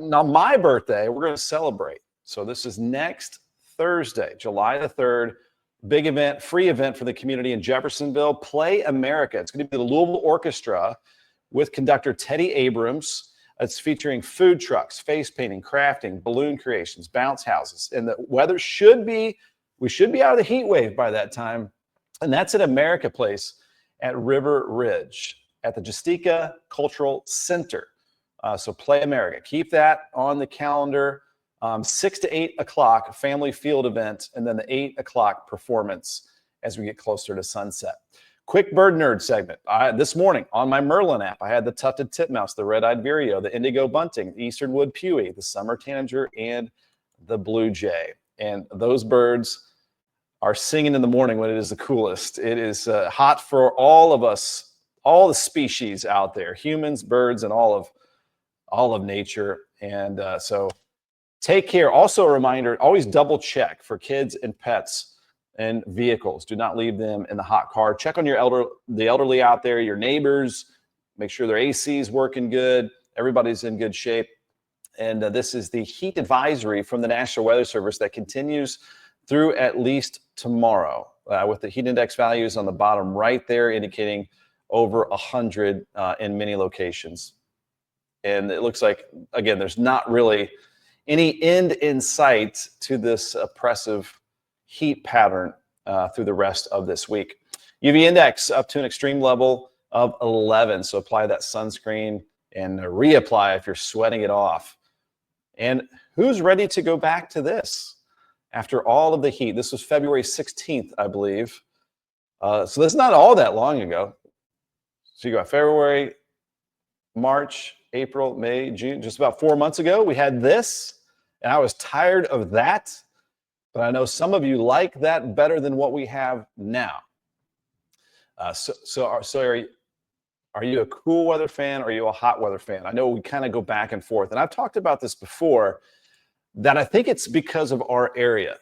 Now, my birthday, we're going to celebrate. So this is next Thursday, July the 3rd. Big event, free event for the community in Jeffersonville. Play America. It's going to be the Louisville Orchestra with conductor Teddy Abrams. It's featuring food trucks, face painting, crafting, balloon creations, bounce houses. And the weather we should be out of the heat wave by that time. And that's at America Place at River Ridge at the Justica Cultural Center. So Play America. Keep that on the calendar. 6 to 8 o'clock, family field event, and then the 8 o'clock performance as we get closer to sunset. Quick bird nerd segment. This morning on my Merlin app, I had the tufted titmouse, the red-eyed vireo, the indigo bunting, the eastern wood pewee, the summer tanager, and the blue jay. And those birds are singing in the morning when it is the coolest. It is hot for all of us, all the species out there, humans, birds, and all of nature. And so take care. Also a reminder, always double check for kids and pets and vehicles. Do not leave them in the hot car. Check on the elderly out there, your neighbors. Make sure their AC is working good. Everybody's in good shape. And this is the heat advisory from the National Weather Service that continues through at least tomorrow with the heat index values on the bottom right there indicating over 100 in many locations. And it looks like, again, there's not really any end in sight to this oppressive heat pattern through the rest of this week. UV index up to an extreme level of 11. So apply that sunscreen and reapply if you're sweating it off. And who's ready to go back to this after all of the heat? This was February 16th, I believe. So that's not all that long ago. So you got February, March, April, May, June, just about 4 months ago, we had this. And I was tired of that, but I know some of you like that better than what we have now. So are you a cool weather fan or are you a hot weather fan? I know we kind of go back and forth, and I've talked about this before, that I think it's because of our area.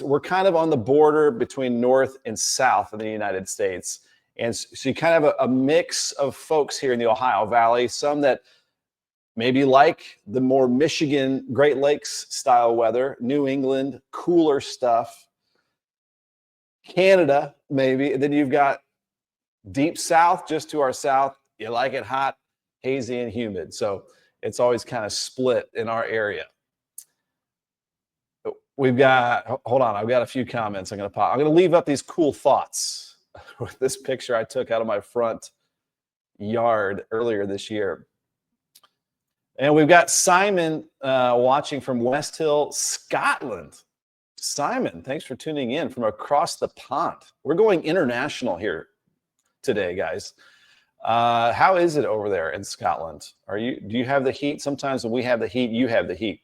We're kind of on the border between north and south of the United States. And so you kind of have a mix of folks here in the Ohio Valley, some that maybe like the more Michigan, Great Lakes style weather, New England, cooler stuff, Canada, maybe. And then you've got deep south, just to our south. You like it hot, hazy, and humid. So it's always kind of split in our area. Hold on, I've got a few comments I'm going to pop. I'm going to leave up these cool thoughts with this picture I took out of my front yard earlier this year. And we've got Simon watching from West Hill, Scotland. Simon, thanks for tuning in from across the pond. We're going international here today, guys. How is it over there in Scotland? Do you have the heat? Sometimes when we have the heat, you have the heat.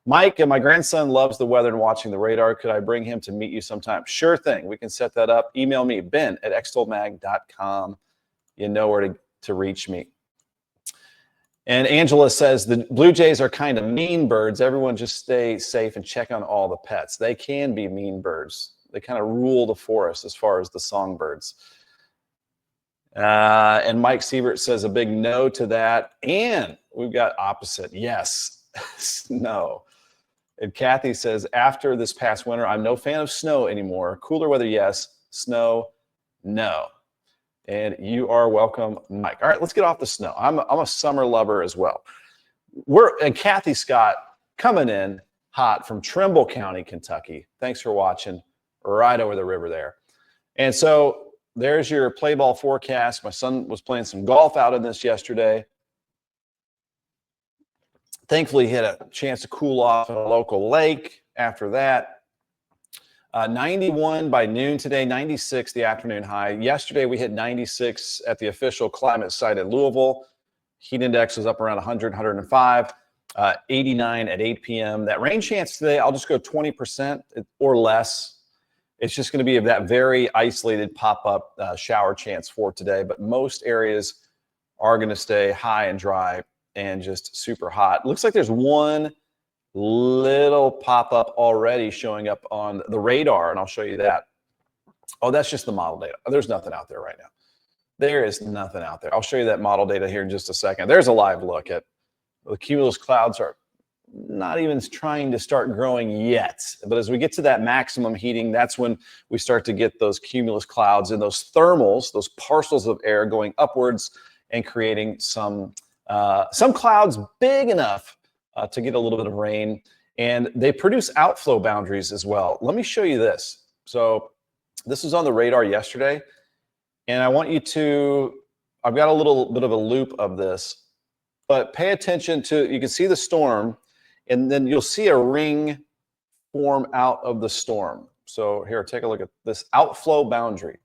Mike, and my grandson loves the weather and watching the radar. Could I bring him to meet you sometime? Sure thing. We can set that up. Email me, ben@extolmag.com. You know where to reach me. And Angela says the Blue Jays are kind of mean birds. Everyone just stay safe and check on all the pets. They can be mean birds. They kind of rule the forest as far as the songbirds. And Mike Siebert says a big no to that. And we've got opposite. Yes. No. And Kathy says, after this past winter, I'm no fan of snow anymore. Cooler weather, yes. Snow, no. And you are welcome, Mike. All right, let's get off the snow. I'm a summer lover as well. And Kathy Scott coming in hot from Trimble County, Kentucky. Thanks for watching right over the river there. And so there's your play ball forecast. My son was playing some golf out in this yesterday. Thankfully, he had a chance to cool off at a local lake after that. 91 by noon today, 96 the afternoon high. Yesterday, we hit 96 at the official climate site at Louisville. Heat index was up around 100, 105, 89 at 8 p.m. That rain chance today, I'll just go 20% or less. It's just going to be that very isolated pop-up shower chance for today. But most areas are going to stay high and dry and just super hot. Looks like there's one little pop-up already showing up on the radar, and I'll show you that. Oh, that's just the model data. There's nothing out there right now. There is nothing out there. I'll show you that model data here in just a second. There's a live look at the cumulus clouds are not even trying to start growing yet. But as we get to that maximum heating, that's when we start to get those cumulus clouds and those thermals, those parcels of air going upwards and creating some clouds big enough to get a little bit of rain. And they produce outflow boundaries as well. Let me show you this. So this was on the radar yesterday. And I want you to, I've got a little bit of a loop of this, but pay attention to, you can see the storm, and then you'll see a ring form out of the storm. So here, take a look at this outflow boundary.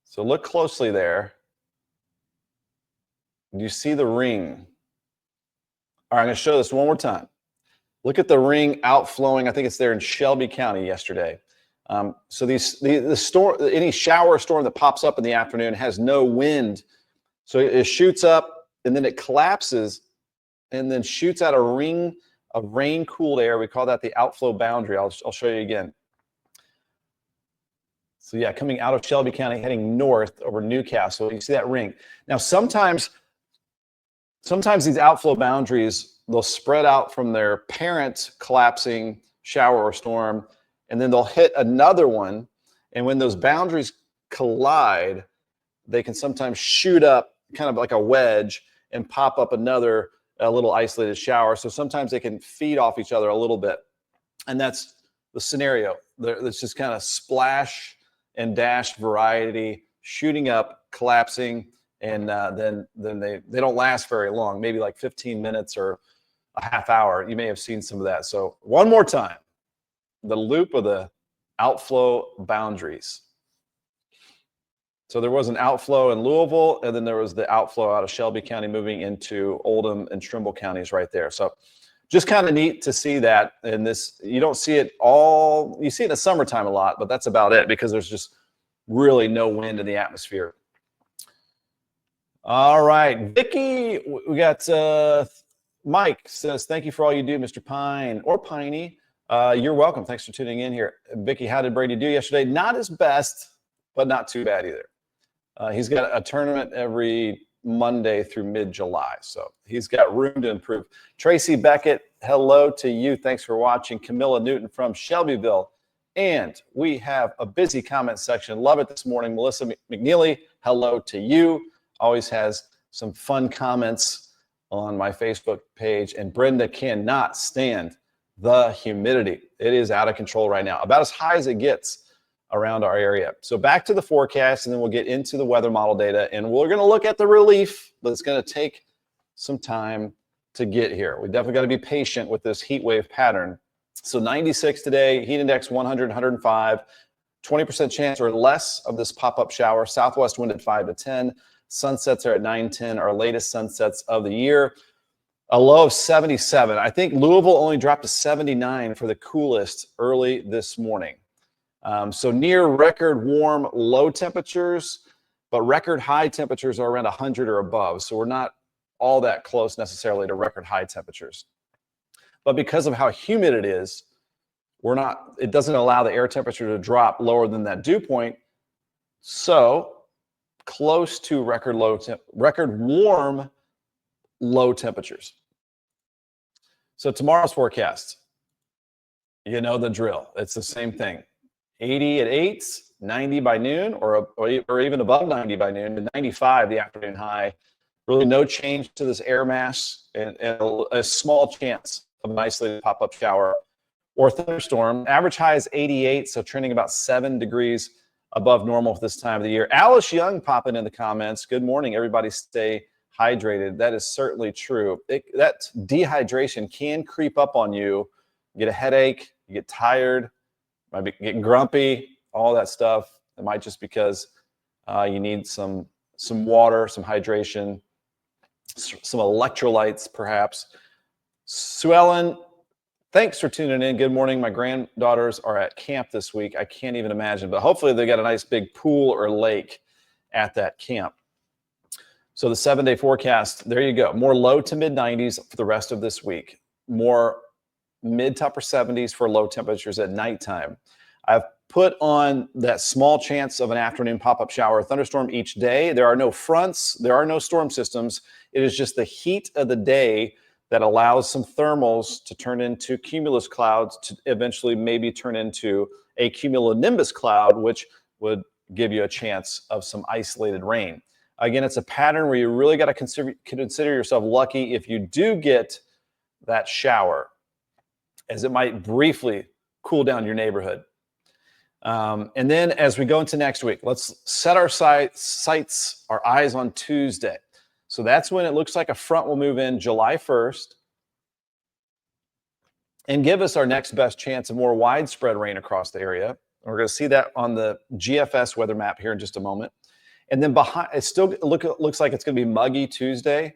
So look closely there. Do you see the ring? All right, I'm going to show this one more time. Look at the ring outflowing. I think it's there in Shelby County yesterday. So the storm, any shower storm that pops up in the afternoon has no wind. So it shoots up and then it collapses and then shoots out a ring of rain-cooled air. We call that the outflow boundary. I'll show you again. So yeah, coming out of Shelby County, heading north over Newcastle, you see that ring. Now, sometimes these outflow boundaries, they'll spread out from their parent collapsing shower or storm, and then they'll hit another one. And when those boundaries collide, they can sometimes shoot up kind of like a wedge and pop up a little isolated shower. So sometimes they can feed off each other a little bit. And that's the scenario. There's just kind of splash and dash variety, shooting up, collapsing, and then they don't last very long, maybe like 15 minutes or a half hour. You may have seen some of that. So one more time, the loop of the outflow boundaries. So there was an outflow in Louisville, and then there was the outflow out of Shelby County moving into Oldham and Trimble counties right there. So just kind of neat to see that. And this, you don't see it all, you see it in the summertime a lot, but that's about it because there's just really no wind in the atmosphere. All right, Vicky, we got Mike says, thank you for all you do, Mr. Peine or Piney. You're welcome. Thanks for tuning in here. Vicky, how did Brady do yesterday? Not his best, but not too bad either. He's got a tournament every Monday through mid-July, so he's got room to improve. Tracy Beckett, hello to you. Thanks for watching. Camilla Newton from Shelbyville. And we have a busy comment section. Love it this morning. Melissa McNeely, hello to you. Always has some fun comments on my Facebook page. And Brenda cannot stand the humidity. It is out of control right now, about as high as it gets around our area. So back to the forecast, and then we'll get into the weather model data, and we're going to look at the relief, but it's going to take some time to get here. We definitely got to be patient with this heat wave pattern. So 96 today, heat index 100, 105, 20% chance or less of this pop-up shower. Southwest wind at 5 to 10. Sunsets are at 9:10, our latest sunsets of the year. A low of 77. I think Louisville only dropped to 79 for the coolest early this morning. So near record warm low temperatures, but record high temperatures are around 100 or above. So we're not all that close necessarily to record high temperatures. But because of how humid it is, it doesn't allow the air temperature to drop lower than that dew point. So close to record warm low temperatures. So tomorrow's forecast, you know the drill. It's the same thing. 80 at 8, 90 by noon, or even above 90 by noon, and 95 the afternoon high. Really no change to this air mass, and a small chance of an isolated pop-up shower or thunderstorm. Average high is 88, so trending about 7 degrees above normal for this time of the year. Alice Young popping in the comments. Good morning, everybody. Stay hydrated. That is certainly true. That dehydration can creep up on you. You get a headache, you get tired, might be getting grumpy, all that stuff. It might just because you need some water, some hydration, some electrolytes perhaps. Sue Ellen, thanks for tuning in. Good morning. My granddaughters are at camp this week. I can't even imagine, but hopefully they got a nice big pool or lake at that camp. So the 7-day forecast, there you go. More low to mid 90s for the rest of this week. More mid to upper 70s for low temperatures at nighttime. I've put on that small chance of an afternoon pop-up shower or thunderstorm each day. There are no fronts. There are no storm systems. It is just the heat of the day that allows some thermals to turn into cumulus clouds to eventually maybe turn into a cumulonimbus cloud, which would give you a chance of some isolated rain. Again, it's a pattern where you really got to consider yourself lucky if you do get that shower, as it might briefly cool down your neighborhood. And then as we go into next week, let's set our sights, our eyes on Tuesday. So that's when it looks like a front will move in July 1st and give us our next best chance of more widespread rain across the area. We're going to see that on the GFS weather map here in just a moment. And then behind, it still looks like it's going to be muggy Tuesday.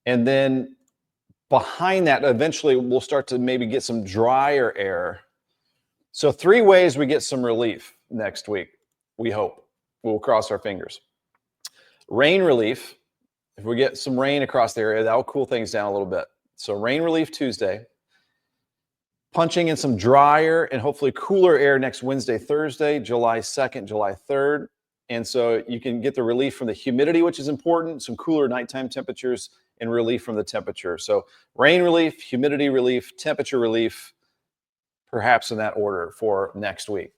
And then behind that, eventually we'll start to maybe get some drier air. So 3 ways we get some relief next week, we hope. We'll cross our fingers. Rain relief. If we get some rain across the area, that will cool things down a little bit. So rain relief Tuesday. Punching in some drier and hopefully cooler air next Wednesday, Thursday, July 2nd, July 3rd. And so you can get the relief from the humidity, which is important, some cooler nighttime temperatures, and relief from the temperature. So rain relief, humidity relief, temperature relief, perhaps in that order for next week.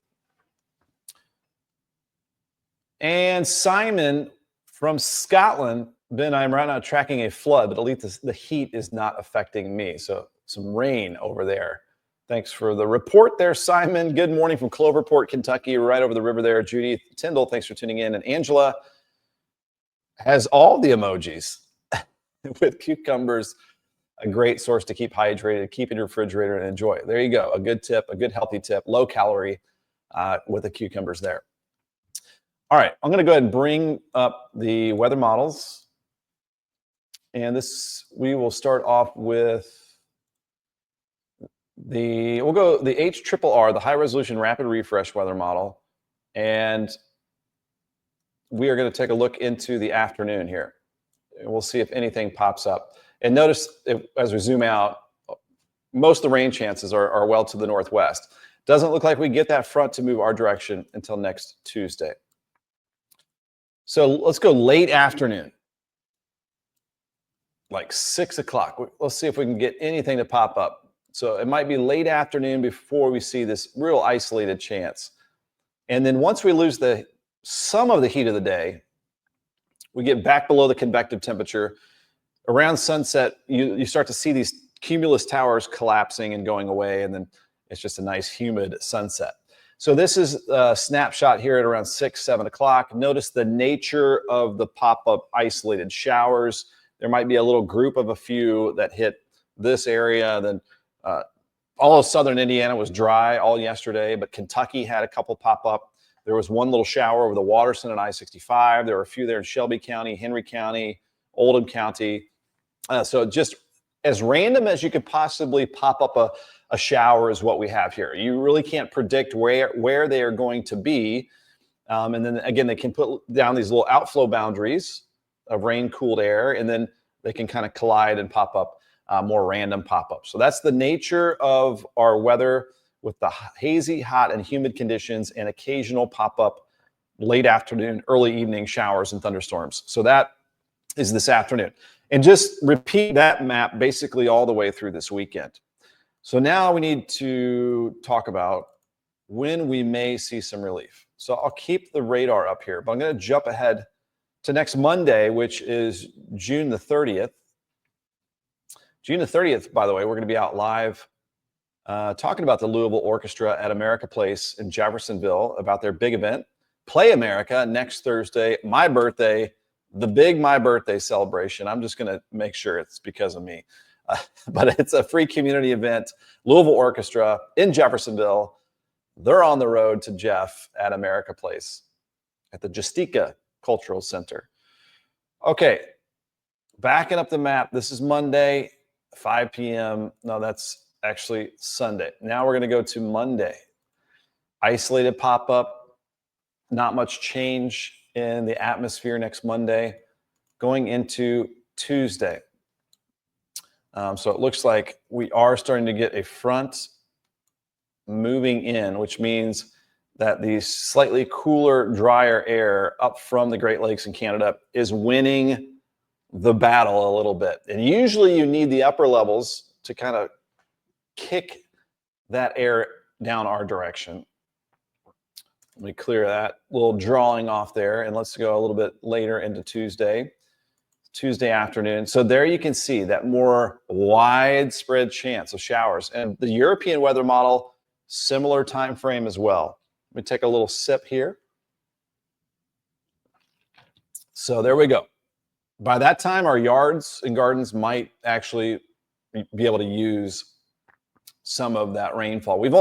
And Simon from Scotland, Ben, I'm right now tracking a flood, but at least the heat is not affecting me. So some rain over there. Thanks for the report there, Simon. Good morning from Cloverport, Kentucky, right over the river there. Judy Tyndall, thanks for tuning in. And Angela has all the emojis with cucumbers, a great source to keep hydrated, keep in your refrigerator and enjoy. There you go. A good tip, a good healthy tip, low calorie with the cucumbers there. All right, I'm going to go ahead and bring up the weather models. And we will start off with we'll go the HRRR, the high resolution rapid refresh weather model. And we are going to take a look into the afternoon here. And we'll see if anything pops up. And notice as we zoom out, most of the rain chances are well to the northwest. Doesn't look like we get that front to move our direction until next Tuesday. So let's go late afternoon, like 6 o'clock. Let's see if we can get anything to pop up. So it might be late afternoon before we see this real isolated chance. And then once we lose some of the heat of the day, we get back below the convective temperature. Around sunset, you start to see these cumulus towers collapsing and going away, and then it's just a nice humid sunset. So this is a snapshot here at around 6, 7 o'clock. Notice the nature of the pop-up isolated showers. There might be a little group of a few that hit this area. Then all of southern Indiana was dry all yesterday, but Kentucky had a couple pop up. There was one little shower over the Waterson and I-65. There were a few there in Shelby County, Henry County, Oldham County. So just as random as you could possibly pop up a shower is what we have here. You really can't predict where they are going to be. And then again, they can put down these little outflow boundaries of rain-cooled air, and then they can kind of collide and pop up more random pop-ups. So that's the nature of our weather with the hazy, hot, and humid conditions and occasional pop-up late afternoon, early evening showers and thunderstorms. So that is this afternoon. And just repeat that map basically all the way through this weekend. So now we need to talk about when we may see some relief. So I'll keep the radar up here, but I'm going to jump ahead to next Monday, which is June the 30th. June the 30th, by the way, we're going to be out live talking about the Louisville Orchestra at America Place in Jeffersonville about their big event, Play America, next Thursday, my birthday, the big My Birthday celebration. I'm just going to make sure it's because of me. But it's a free community event, Louisville Orchestra in Jeffersonville. They're on the road to Jeff at America Place at the Justica Cultural Center. Okay, backing up the map. This is Monday, 5 p.m. No, that's actually Sunday. Now we're going to go to Monday. Isolated pop-up, not much change in the atmosphere next Monday. Going into Tuesday. So it looks like we are starting to get a front moving in, which means that the slightly cooler, drier air up from the Great Lakes in Canada is winning the battle a little bit. And usually you need the upper levels to kind of kick that air down our direction. Let me clear that little drawing off there, and let's go a little bit later into Tuesday afternoon. So there you can see that more widespread chance of showers. And the European weather model, similar time frame as well. Let me take a little sip here. So there we go. By that time, our yards and gardens might actually be able to use some of that rainfall. We've only